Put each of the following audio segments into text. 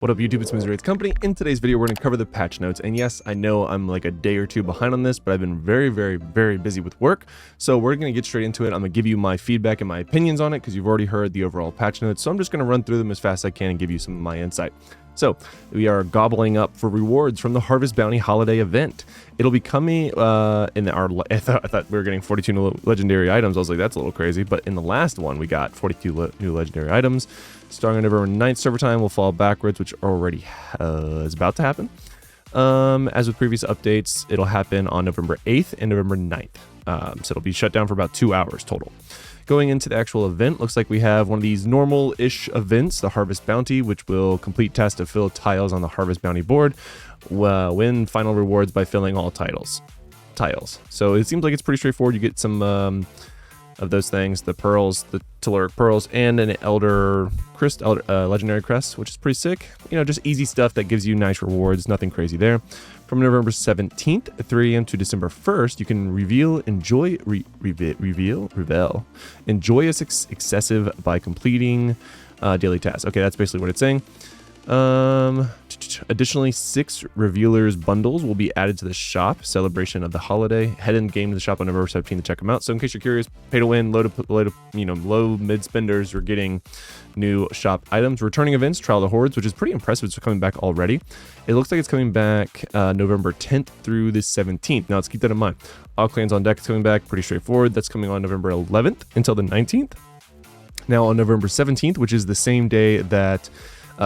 What up YouTube, it's Missouri's Company. In today's video, we're going to cover the patch notes. And yes, I know I'm like a day or two behind on this, but I've been very busy with work. So we're going to get straight into it. I'm going to give you my feedback and my opinions on it because you've already heard the overall patch notes. So I'm just going to run through them as fast as I can and give you some of my insight. So we are gobbling up for rewards from the Harvest Bounty Holiday event. It'll be coming in our... I thought we were getting 42 new legendary items. I was like, that's a little crazy. But in the last one, we got 42 new legendary items. Starting on November 9th server time, we'll fall backwards, which already is about to happen. As with previous updates, it'll happen on November 8th and November 9th. So it'll be shut down for about 2 hours total. Going into the actual event, looks like we have one of these normal-ish events, the Harvest Bounty, which will complete tasks to fill tiles on the Harvest Bounty board. Win final rewards by filling all tiles. So it seems like it's pretty straightforward. You get some of those things, the pearls, the telluric pearls, and an legendary crest, which is pretty sick. You know, just easy stuff that gives you nice rewards, nothing crazy there. From November 17th at 3 a.m. to December 1st, you can enjoy excessive by completing daily tasks. Okay, that's basically what it's saying. Additionally, 6 Revealers bundles will be added to the shop. Celebration of the holiday. Head in game to the shop on November 17th to check them out. So in case you're curious, pay to win, low mid spenders are getting new shop items. Returning events, Trial of the Hordes, which is pretty impressive. It's coming back already. It looks like it's coming back November 10th through the 17th. Now let's keep that in mind. All clans on deck is coming back. Pretty straightforward. That's coming on November 11th until the 19th. Now on November 17th, which is the same day that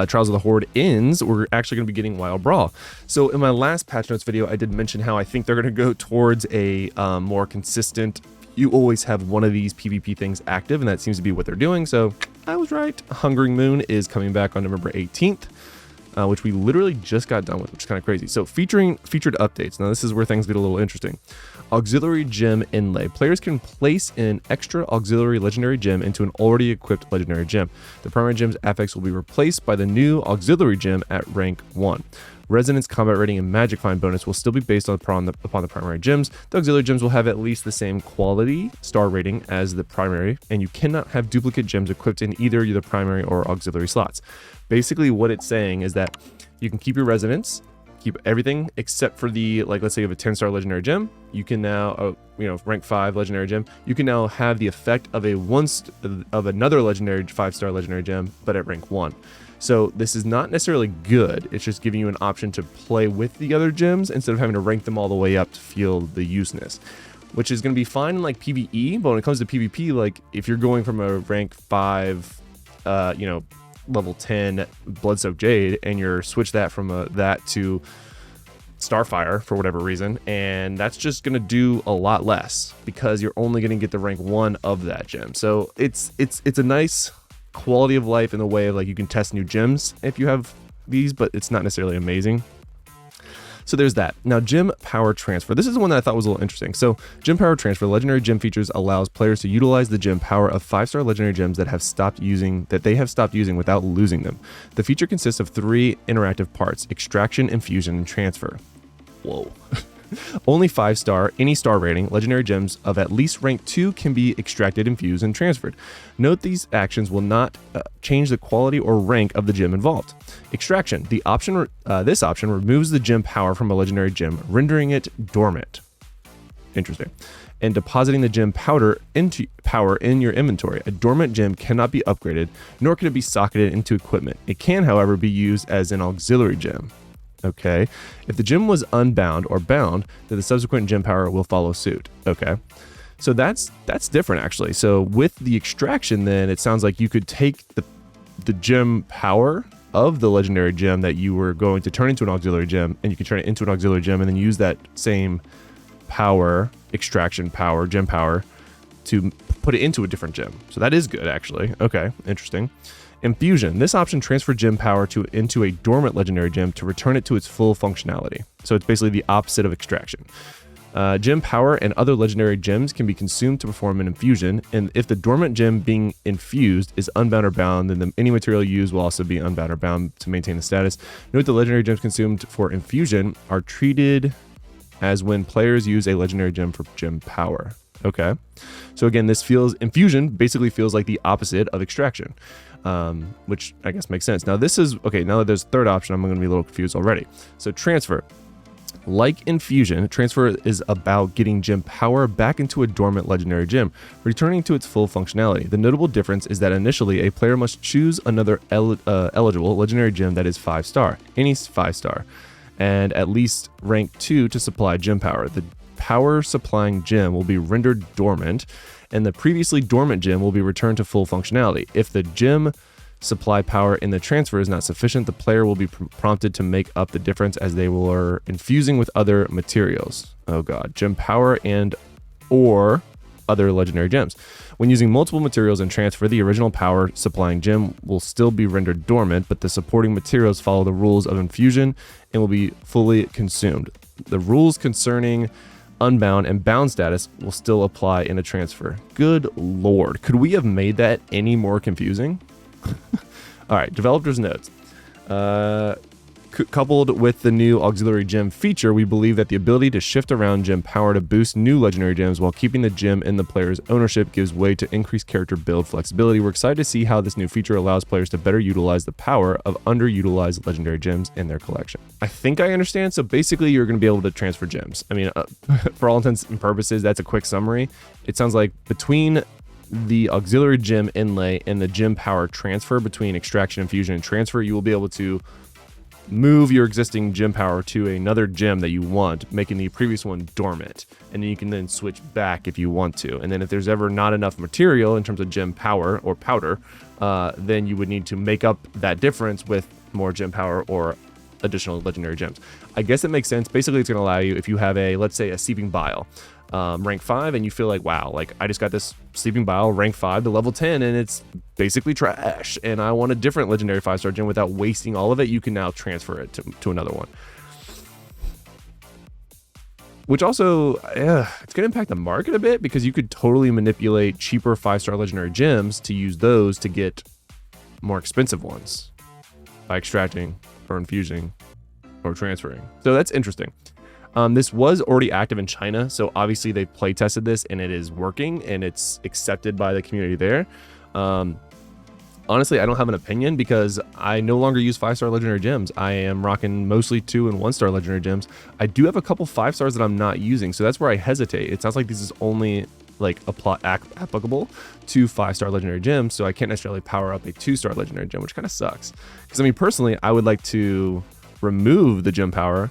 Trials of the Horde ends, we're actually going to be getting Wild Brawl. So in my last patch notes video, I did mention how I think they're going to go towards a more consistent, you always have one of these PvP things active, and that seems to be what they're doing. So I was right. Hungering Moon is coming back on November 18th. Which we literally just got done with, which is kind of crazy. So featured updates. Now this is where things get a little interesting. Auxiliary gem inlay. Players can place an extra auxiliary legendary gem into an already equipped legendary gem. The primary gem's affix will be replaced by the new auxiliary gem at rank 1. Resonance, combat rating, and magic find bonus will still be based upon the primary gems. The auxiliary gems will have at least the same quality star rating as the primary, and you cannot have duplicate gems equipped in either the primary or auxiliary slots. Basically, what it's saying is that you can keep your resonance, keep everything except for the, like, let's say you have a 10-star legendary gem. You can now, rank 5 legendary gem. You can now have the effect of another legendary 5-star legendary gem, but at rank 1. So this is not necessarily good. It's just giving you an option to play with the other gems instead of having to rank them all the way up to feel the useness, which is going to be fine in like PvE. But when it comes to PvP, like if you're going from a rank 5, level 10 Bloodsoaked Jade, and you're switch that from that to Starfire for whatever reason, and that's just going to do a lot less because you're only going to get the rank 1 of that gem. So it's a nice quality of life in the way of like you can test new gems if you have these, but it's not necessarily amazing. So there's that. Now, gem power transfer. This is the one that I thought was a little interesting. So gem power transfer, legendary gem features allows players to utilize the gem power of 5-star legendary gems that they have stopped using without losing them. The feature consists of 3 interactive parts: extraction, infusion, and transfer. Whoa. Only 5-star, any star rating, legendary gems of at least rank 2 can be extracted, infused, and transferred. Note these actions will not change the quality or rank of the gem involved. Extraction. This option removes the gem power from a legendary gem, rendering it dormant. Interesting. And depositing the gem power in your inventory. A dormant gem cannot be upgraded, nor can it be socketed into equipment. It can, however, be used as an auxiliary gem. Okay, if the gem was unbound or bound, then the subsequent gem power will follow suit. Okay, so that's different actually. So with the extraction, then it sounds like you could take the gem power of the legendary gem that you were going to turn into an auxiliary gem, and you can turn it into an auxiliary gem and then use that same power, extraction power, gem power, to put it into a different gem. So that is good actually. Okay, interesting. Infusion. This option transfers gem power into a dormant legendary gem to return it to its full functionality. So it's basically the opposite of extraction. Gem power and other legendary gems can be consumed to perform an infusion, and if the dormant gem being infused is unbound or bound, then any material used will also be unbound or bound to maintain the status. Note the legendary gems consumed for infusion are treated as when players use a legendary gem for gem power. Okay. So again, infusion basically feels like the opposite of extraction, which I guess makes sense. Now this is, okay, now that there's a third option, I'm going to be a little confused already. So transfer. Like infusion, transfer is about getting gem power back into a dormant legendary gem, returning to its full functionality. The notable difference is that initially a player must choose another eligible legendary gem that is 5-star, any 5-star, and at least rank 2 to supply gem power. The power supplying gem will be rendered dormant, and the previously dormant gem will be returned to full functionality. If the gem supply power in the transfer is not sufficient, the player will be prompted to make up the difference as they are infusing with other materials. Oh god, gem power and or other legendary gems. When using multiple materials in transfer, the original power supplying gem will still be rendered dormant, but the supporting materials follow the rules of infusion and will be fully consumed. The rules concerning unbound and bound status will still apply in a transfer. Good lord, could we have made that any more confusing? All right, developers notes. Coupled with the new auxiliary gem feature, we believe that the ability to shift around gem power to boost new legendary gems while keeping the gem in the player's ownership gives way to increased character build flexibility. We're excited to see how this new feature allows players to better utilize the power of underutilized legendary gems in their collection. I think I understand. So basically, you're going to be able to transfer gems. I mean, for all intents and purposes, that's a quick summary. It sounds like between the auxiliary gem inlay and the gem power transfer, between extraction, infusion, and transfer, you will be able to move your existing gem power to another gem that you want, making the previous one dormant, and then you can then switch back if you want to. And then if there's ever not enough material in terms of gem power or powder, then you would need to make up that difference with more gem power or additional legendary gems. I guess it makes sense. Basically, it's going to allow you, if you have a, let's say, a seeping bile, rank 5, and you feel like, wow, like I just got this sleeping bile rank 5 to level 10 and it's basically trash, and I want a different legendary 5-star gem without wasting all of it, you can now transfer it to another one. Which also, it's going to impact the market a bit, because you could totally manipulate cheaper 5-star legendary gems to use those to get more expensive ones by extracting or infusing or transferring. So that's interesting. This was already active in China, so obviously they play tested this and it is working and it's accepted by the community there. Honestly, I don't have an opinion because I no longer use 5-star legendary gems. I am rocking mostly 2 and 1-star legendary gems. I do have a couple 5-stars that I'm not using, so that's where I hesitate. It sounds like this is only like applicable to 5-star legendary gems, so I can't necessarily power up a 2-star legendary gem, which kind of sucks. Because I mean, personally, I would like to remove the gem power.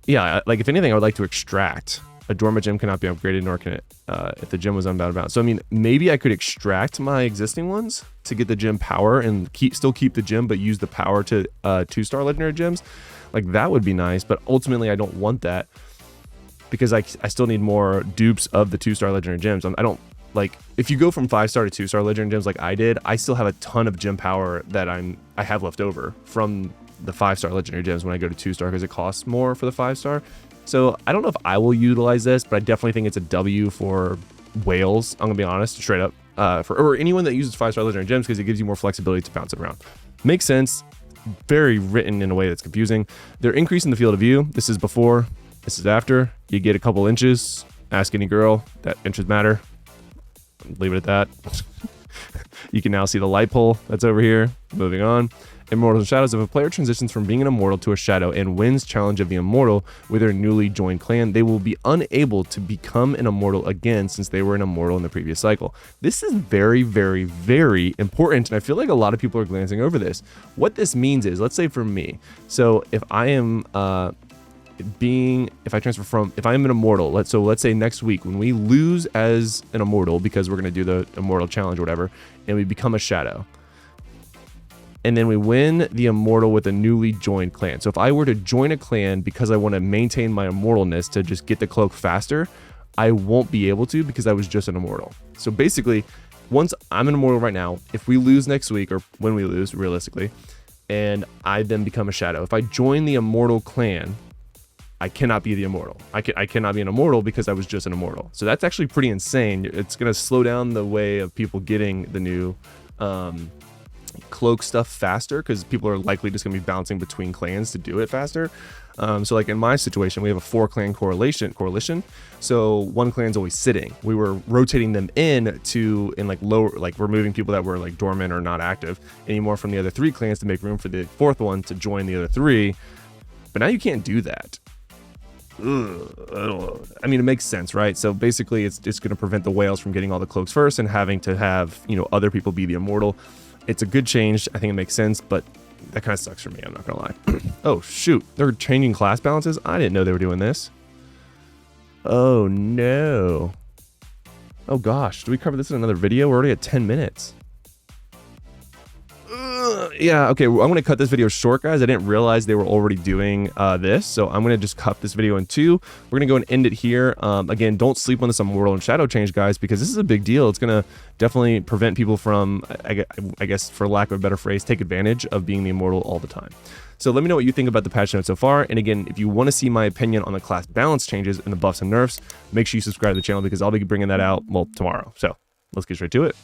Yeah, like if anything, I would like to extract. A dormant gem cannot be upgraded, nor can it if the gem was unbound bound. So I mean, maybe I could extract my existing ones to get the gem power and still keep the gem, but use the power to 2-star legendary gems. Like that would be nice, but ultimately I don't want that because I still need more dupes of the 2-star legendary gems. I don't like, if you go from 5-star to 2-star legendary gems like I did, I still have a ton of gem power that I have left over from the 5-star legendary gems when I go to 2-star, because it costs more for the 5-star. So I don't know if I will utilize this, but I definitely think it's a W for whales. I'm gonna be honest, straight up, or anyone that uses 5-star legendary gems, because it gives you more flexibility to bounce it around. Makes sense. Very written in a way that's confusing. They're increasing the field of view. This is before, this is after. You get a couple inches. Ask any girl that inches matter. Leave it at that. You can now see the light pole that's over here. Moving on. Immortals and Shadows. If a player transitions from being an immortal to a shadow and wins Challenge of the Immortal with their newly joined clan, they will be unable to become an immortal again since they were an immortal in the previous cycle. This is very, very, very important, and I feel like a lot of people are glancing over this. What this means is, let's say for me, so if I am if I am an immortal, let's say next week when we lose as an immortal, because we're going to do the immortal challenge or whatever, and we become a shadow, and then we win the immortal with a newly joined clan. So if I were to join a clan because I want to maintain my immortalness to just get the cloak faster, I won't be able to because I was just an immortal. So basically, once I'm an immortal right now, if we lose next week, or when we lose realistically, and I then become a shadow, if I join the immortal clan, I cannot be the immortal. I cannot be an immortal because I was just an immortal. So that's actually pretty insane. It's going to slow down the way of people getting the new cloak stuff faster because people are likely just going to be bouncing between clans to do it faster. So like in my situation, we have a 4-clan coalition. So one clan's always sitting. We were rotating them in like lower, like removing people that were like dormant or not active anymore from the other 3 clans to make room for the 4th one to join the other 3. But now you can't do that. Ugh, I mean, it makes sense, right? So basically it's going to prevent the whales from getting all the cloaks first and having to have, you know, other people be the immortal. It's a good change. I think it makes sense, but that kind of sucks for me. I'm not going to lie. Oh, shoot. They're changing class balances. I didn't know they were doing this. Oh, no. Oh, gosh. Do we cover this in another video? We're already at 10 minutes. Yeah, okay, I'm going to cut this video short, guys. I didn't realize they were already doing this, so I'm going to just cut this video in 2. We're going to go and end it here. Again, don't sleep on this Immortal and Shadow change, guys, because this is a big deal. It's going to definitely prevent people from, I guess, for lack of a better phrase, take advantage of being the Immortal all the time. So let me know what you think about the patch notes so far. And again, if you want to see my opinion on the class balance changes and the buffs and nerfs, make sure you subscribe to the channel because I'll be bringing that out, well, tomorrow. So let's get straight to it.